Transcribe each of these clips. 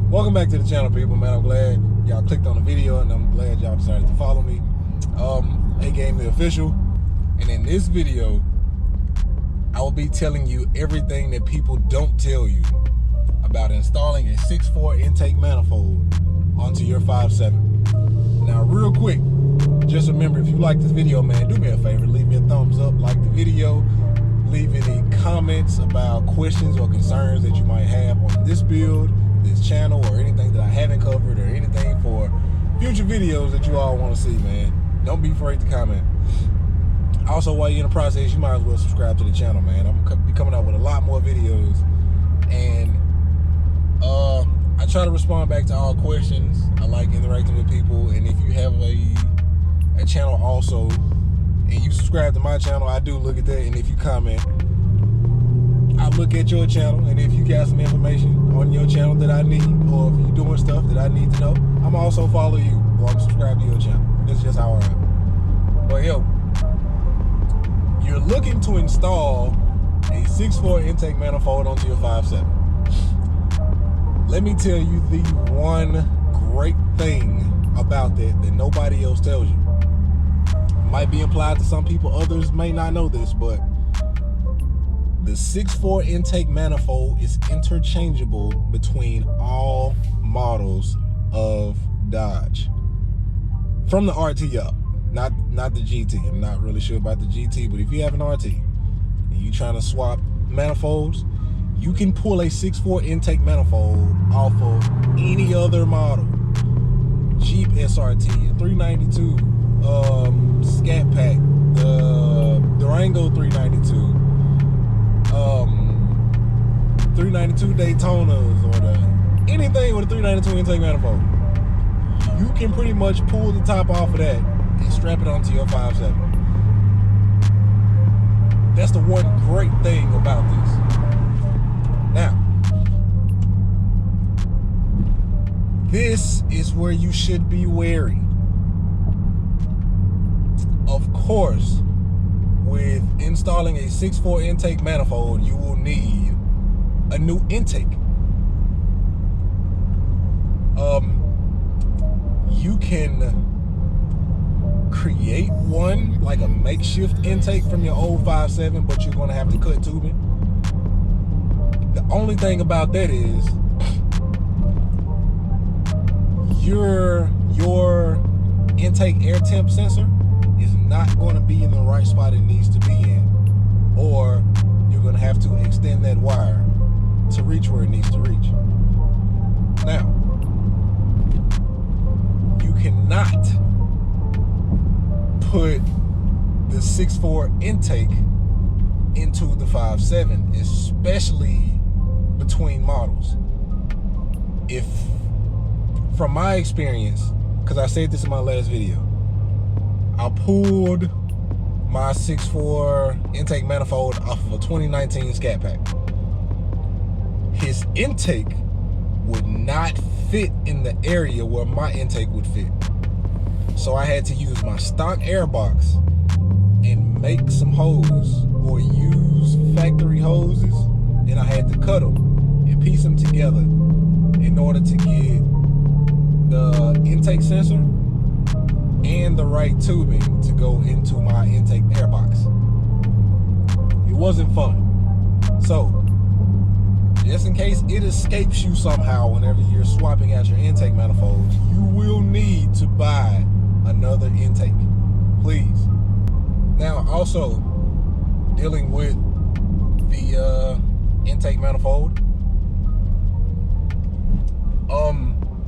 Welcome back to the channel, people, man. I'm glad y'all clicked on the video, and I'm glad y'all decided to follow me. A-Game the Official. And in this video, I will be telling you everything that people don't tell you about installing a 6.4 intake manifold onto your 5.7. Now, real quick, just remember, if you like this video, man, do me a favor, leave me a thumbs up, like the video, leave any comments about questions or concerns that you might have on this build, this channel, or anything that I haven't covered, or anything for future videos that you all want to see, man. Don't be afraid to comment. Also, while you're in the process, you might as well subscribe to the channel, man. I'm gonna be coming out with a lot more videos, and I try to respond back to all questions. I like interacting with people, and if you have a channel also and you subscribe to my channel, I do look at that. And if you comment, I look at your channel, and if you got some information on your channel that I need, or if you're doing stuff that I need to know, I'm also follow you, or I'm subscribed to your channel. That's just how I am. But yo, you're looking to install a 6.4 intake manifold onto your 5.7. Let me tell you the one great thing about that nobody else tells you. It might be implied to some people, others may not know this, but the 6.4 intake manifold is interchangeable between all models of Dodge. From the RT up, not the GT. I'm not really sure about the GT, but if you have an RT and you're trying to swap manifolds, you can pull a 6.4 intake manifold off of any other model. Jeep SRT, 392, Scat Pack, the Durango 392, 392 Daytonas, or anything with a 392 intake manifold. You can pretty much pull the top off of that and strap it onto your 5.7. That's the one great thing about this. Now, this is where you should be wary. Of course, with installing a 6.4 intake manifold, you will need a new intake. You can create one, like a makeshift intake from your old 5.7, but you're gonna have to cut tubing. The only thing about that is your intake air temp sensor is not going to be in the right spot it needs to be in, or you're going to have to extend that wire to reach where it needs to reach. Now, you cannot put the 6.4 intake into the 5.7, especially between models. If, from my experience, because I said this in my last video, I pulled my 6.4 intake manifold off of a 2019 Scat Pack. His intake would not fit in the area where my intake would fit. So I had to use my stock air box and make some hose, or use factory hoses, and I had to cut them and piece them together in order to get the intake sensor and the right tubing to go into my intake air box. It wasn't fun. So, just in case it escapes you somehow whenever you're swapping out your intake manifolds, you will need to buy another intake, please. Now, also dealing with the intake manifold,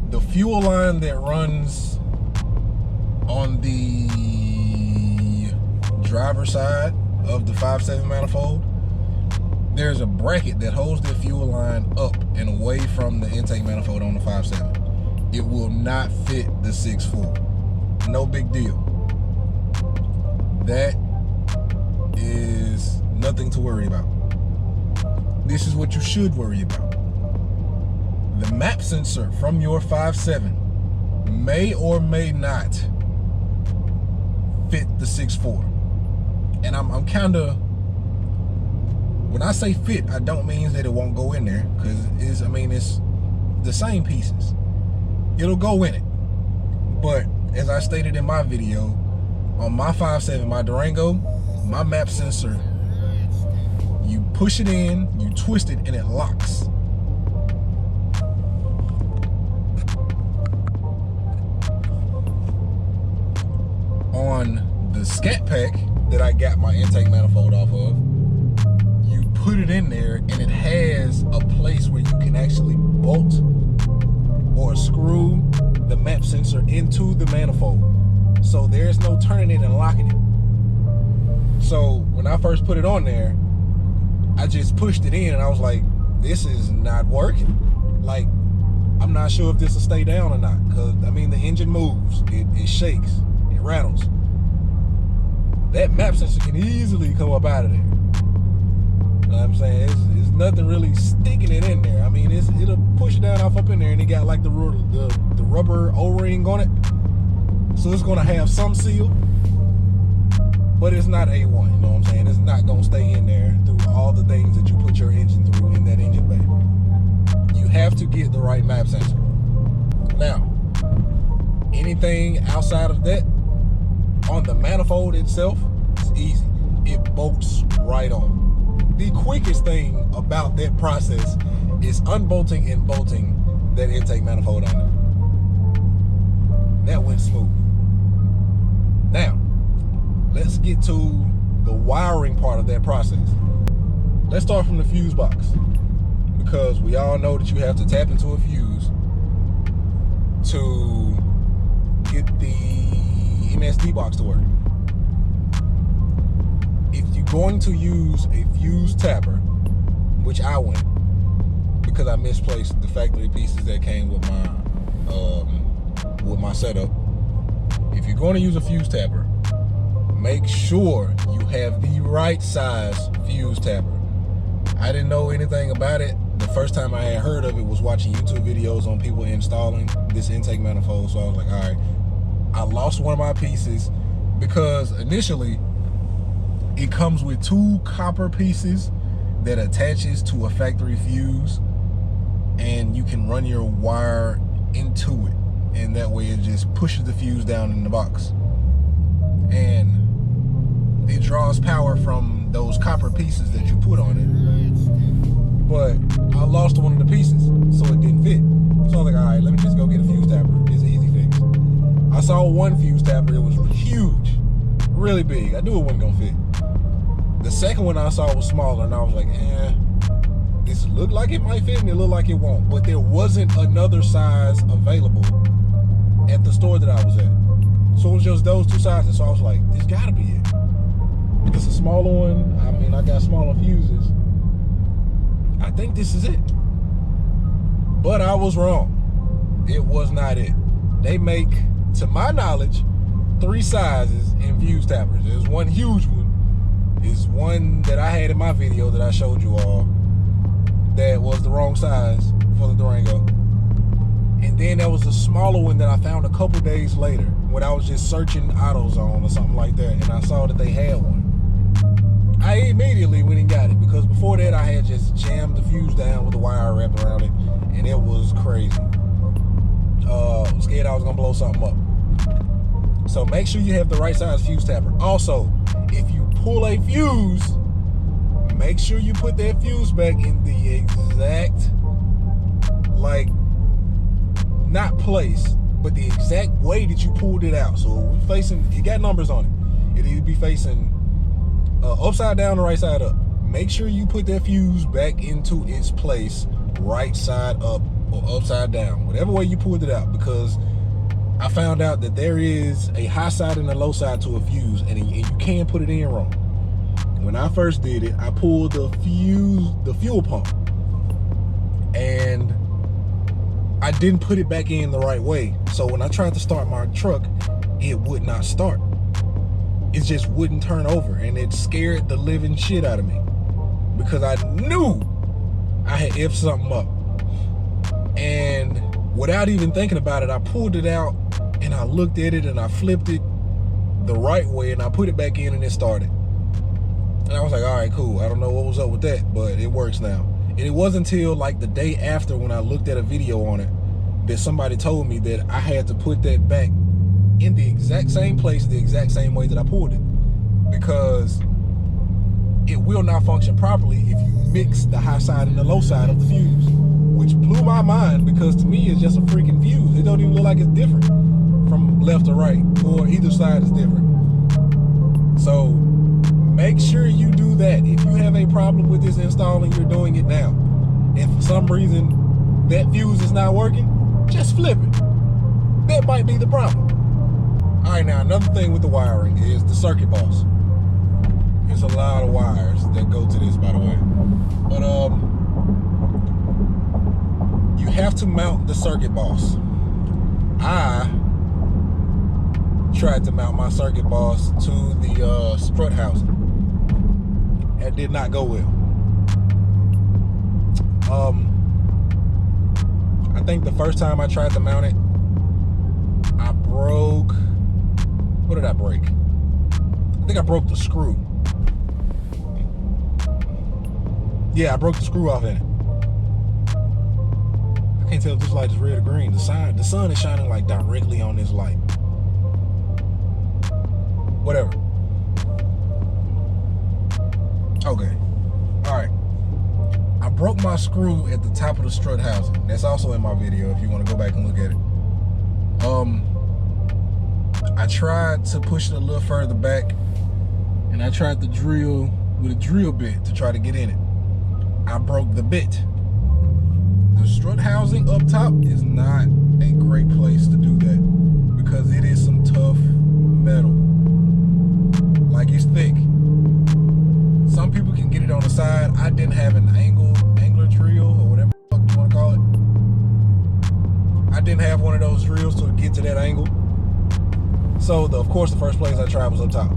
the fuel line that runs on the driver's side of the 5.7 manifold, there's a bracket that holds the fuel line up and away from the intake manifold on the 5.7. It will not fit the 6.4. No big deal. That is nothing to worry about. This is what you should worry about. The map sensor from your 5.7 may or may not fit the 6.4. And I'm kind of, when I say fit, I don't mean that it won't go in there, because it's the same pieces. It'll go in it. But as I stated in my video, on my 5.7, my Durango, my map sensor, you push it in, you twist it, and it locks. On the Scat Pack that I got my intake manifold off of, you put it in there and it has a place where you can actually bolt or screw the map sensor into the manifold. So there's no turning it and locking it. So when I first put it on there, I just pushed it in and I was like, this is not working. Like, I'm not sure if this will stay down or not. Cause I mean, the engine moves, it shakes, it rattles. That map sensor can easily come up out of there. You know what I'm saying? It's nothing really sticking it in there. I mean, it'll push it down off up in there, and it got like the rubber O-ring on it. So it's gonna have some seal, but it's not A1, you know what I'm saying? It's not gonna stay in there through all the things that you put your engine through in that engine bay. You have to get the right map sensor. Now, anything outside of that, on the manifold itself, it's easy. It bolts right on. The quickest thing about that process is unbolting and bolting that intake manifold on there. That went smooth. Now, let's get to the wiring part of that process. Let's start from the fuse box, because we all know that you have to tap into a fuse to get the MSD box to work. If you're going to use a fuse tapper, which I went because I misplaced the factory pieces that came with my setup. If you're going to use a fuse tapper, make sure you have the right size fuse tapper. I didn't know anything about it. The first time I had heard of it was watching YouTube videos on people installing this intake manifold. So I was like, all right, I lost one of my pieces because initially it comes with 2 copper pieces that attaches to a factory fuse, and you can run your wire into it, and that way it just pushes the fuse down in the box, and it draws power from those copper pieces that you put on it. But I lost one of the pieces, so it didn't fit. So I was like, all right, let me just go get a fuse tapper. It's an easy fix. I saw one fuse tapper. It was huge, really big. I knew it wasn't gonna fit. The second one I saw was smaller, and I was like, this looked like it might fit, and it looked like it won't. But there wasn't another size available at the store that I was at. So it was just those 2 sizes. So I was like, this gotta be it. It's a smaller one. I mean, I got smaller fuses. I think this is it. But I was wrong. It was not it. They make, to my knowledge, 3 sizes in fuse tappers. There's one huge one. It's one that I had in my video that I showed you all that was the wrong size for the Durango. And then there was a smaller one that I found a couple days later when I was just searching AutoZone or something like that, and I saw that they had one. I immediately went and got it, because before that I had just jammed the fuse down with the wire wrapped around it, and it was crazy. I was scared I was gonna blow something up. So make sure you have the right size fuse tapper. Also, if you pull a fuse, make sure you put that fuse back in the exact, like, not place, but the exact way that you pulled it out. So we're facing, it got numbers on it. It either be facing upside down or right side up. Make sure you put that fuse back into its place, right side up or upside down, whatever way you pulled it out, because I found out that there is a high side and a low side to a fuse, and you can put it in wrong. When I first did it, I pulled the fuel pump, and I didn't put it back in the right way. So when I tried to start my truck, it would not start. It just wouldn't turn over, and it scared the living shit out of me, because I knew I had effed something up. And without even thinking about it, I pulled it out and I looked at it and I flipped it the right way and I put it back in and it started. And I was like, all right, cool. I don't know what was up with that, but it works now. And it wasn't until like the day after when I looked at a video on it that somebody told me that I had to put that back in the exact same place, the exact same way that I pulled it, because it will not function properly if you mix the high side and the low side of the fuse, which blew my mind because to me it's just a freaking fuse. It don't even look like it's different from left to right, or either side is different. So make sure you do that. If you have a problem with this install and you're doing it now, and for some reason that fuse is not working, just flip it. That might be the problem. All right, now another thing with the wiring is the circuit boss. There's a lot of wires that go to this, by the way. But you have to mount the circuit boss. I tried to mount my circuit boss to the strut housing. That did not go well. I think the first time I tried to mount it, I broke, what did I break? I think I broke the screw. Yeah, I broke the screw off in it. I can't tell if this light is red or green. The sun is shining like directly on this light. Whatever. Okay. All right. I broke my screw at the top of the strut housing. That's also in my video if you want to go back and look at it. I tried to push it a little further back, and I tried to drill with a drill bit to try to get in it. I broke the bit. The strut housing up top is not a great place to do that because it is some tough metal. Like, it's thick. Some people can get it on the side. I didn't have an angler drill or whatever the fuck you want to call it. I didn't have one of those drills to get to that angle. So of course the first place I tried was up top.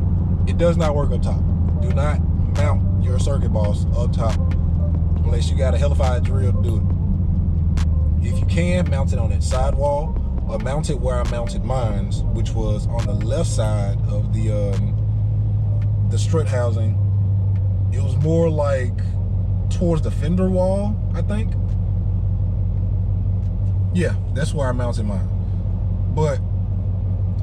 It does not work up top. Do not mount your circuit boss up top unless you got a hellified drill to do it. If you can, mount it on that side wall, or mount it where I mounted mine, which was on the left side of the strut housing. It was more like towards the fender wall, I think. Yeah, that's where I mounted mine. But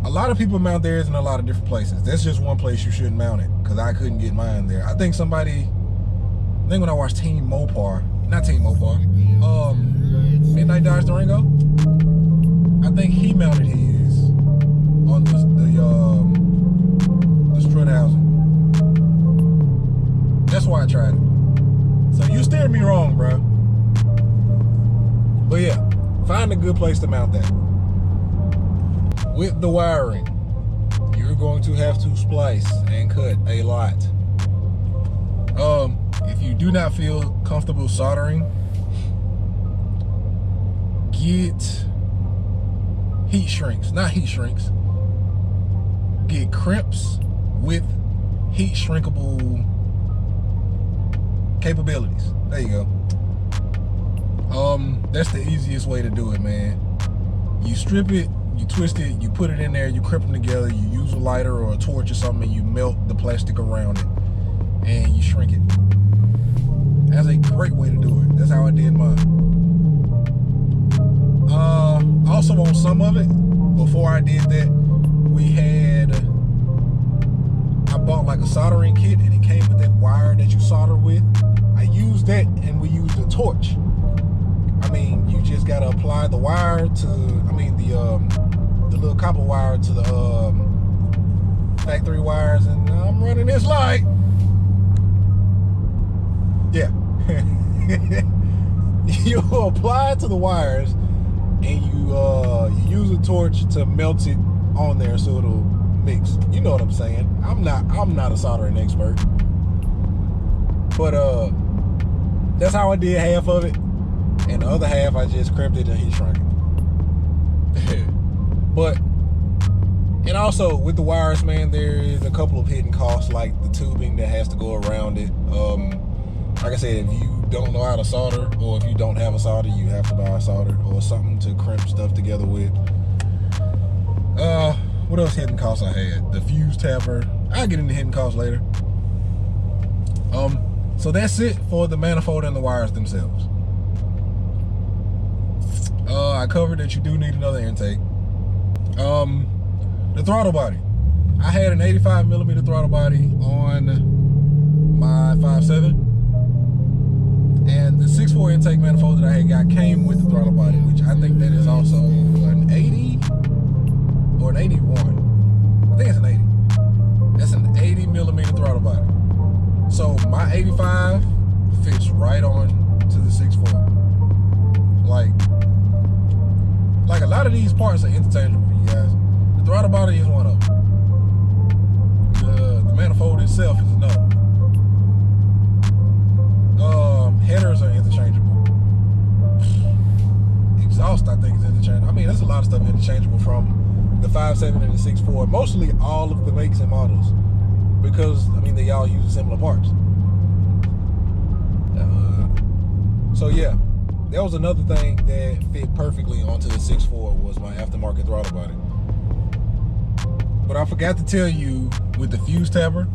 a lot of people mount theirs in a lot of different places. That's just one place you shouldn't mount it, because I couldn't get mine there. I think when I watched Team Mopar, Midnight Dodge Durango, I think he mounted his on the strut housing. That's why I tried it. So you steered me wrong, bro. But yeah, find a good place to mount that. With the wiring, you're going to have to splice and cut a lot. If you do not feel comfortable soldering, get heat shrinks. Not heat shrinks. Get crimps with heat shrinkable capabilities. There you go. That's the easiest way to do it, man. You strip it, you twist it, you put it in there, you crimp them together, you use a lighter or a torch or something, and you melt the plastic around it, and you shrink it. That's a great way to do it. That's how I did mine. Also on some of it, before I did that, I bought like a soldering kit, and it came with that wire that you solder with. I used that, and we used a torch. I mean, you just gotta apply the wire to, the little copper wire to the factory wires, and I'm running this light. Yeah. You apply it to the wires, and you use a torch to melt it on there so it'll mix. You know what I'm saying? I'm not a soldering expert, but that's how I did half of it, and the other half I just crimped it and heat shrunk it. But, and also with the wires, man, there is a couple of hidden costs, like the tubing that has to go around it. Like I said, if you don't know how to solder, or if you don't have a solder, you have to buy a solder or something to crimp stuff together with. What else hidden costs I had? The fuse tapper. I'll get into hidden costs later. So that's it for the manifold and the wires themselves. I covered that you do need another intake. The throttle body. I had an 85mm throttle body on my 5.7, and the 6.4 intake manifold that I had got came with the throttle body, which I think that is also an 80 or an 81. I think it's an 80. That's an 80mm throttle body. So my 85 fits right on to the 6.4. Like a lot of these parts are interchangeable, you guys. The throttle body is one of them. The manifold itself is another. Headers are interchangeable. Exhaust, I think, is interchangeable. I mean, there's a lot of stuff interchangeable from the 5.7 and the 6.4. Mostly all of the makes and models, because I mean they all use similar parts. So yeah, that was another thing that fit perfectly onto the 6.4 was my aftermarket throttle body. But I forgot to tell you, with the fuse tabber,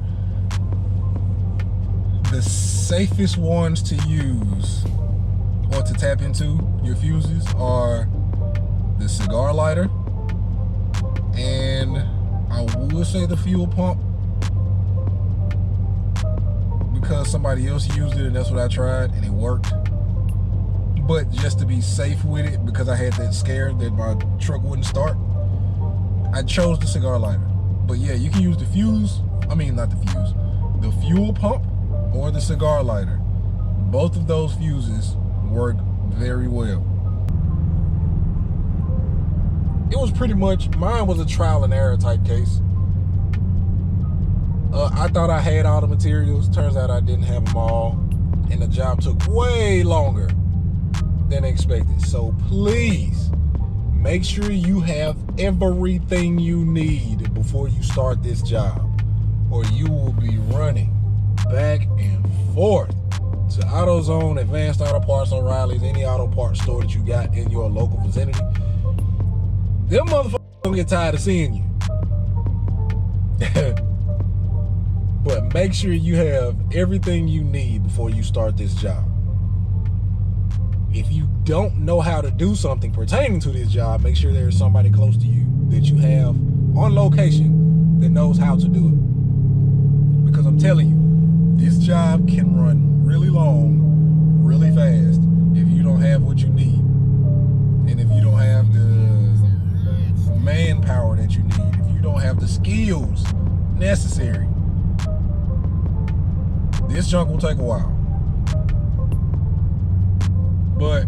the safest ones to use or to tap into your fuses are the cigar lighter, and I would say the fuel pump, because somebody else used it and that's what I tried and it worked. But just to be safe with it, because I had that scare that my truck wouldn't start, I chose the cigar lighter. But yeah, you can use the fuse, I mean not the fuse, the fuel pump or the cigar lighter. Both of those fuses work very well. It was pretty much, mine was a trial and error type case. I thought I had all the materials. Turns out I didn't have them all, and the job took way longer than expected. So please make sure you have everything you need before you start this job, or you will be running back and forth to AutoZone, Advanced Auto Parts, O'Reilly's, any auto parts store that you got in your local vicinity. Them motherfuckers gonna get tired of seeing you. But make sure you have everything you need before you start this job. If you don't know how to do something pertaining to this job, make sure there is somebody close to you that you have on location that knows how to do it. Because I'm telling you, this job can run really long, really fast if you don't have what you need. And if you don't have the manpower that you need, if you don't have the skills necessary, this junk will take a while. But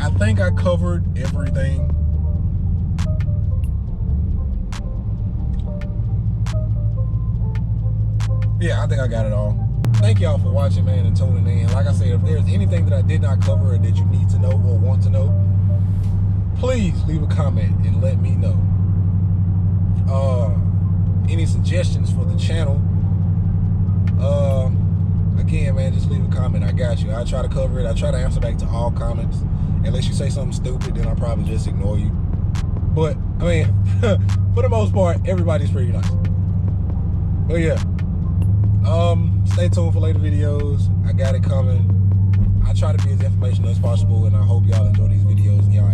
I think I covered everything. Yeah, I think I got it all. Thank y'all for watching, man, and tuning in. Like I said, if there's anything that I did not cover or that you need to know or want to know, please leave a comment and let me know. Any suggestions for the channel? Again, man, just leave a comment. I got you. I try to cover it. I try to answer back to all comments. Unless you say something stupid, then I'll probably just ignore you. But I mean, for the most part, everybody's pretty nice. But yeah, stay tuned for later videos. I got it coming. I try to be as informational as possible, and I hope y'all enjoy these videos and y'all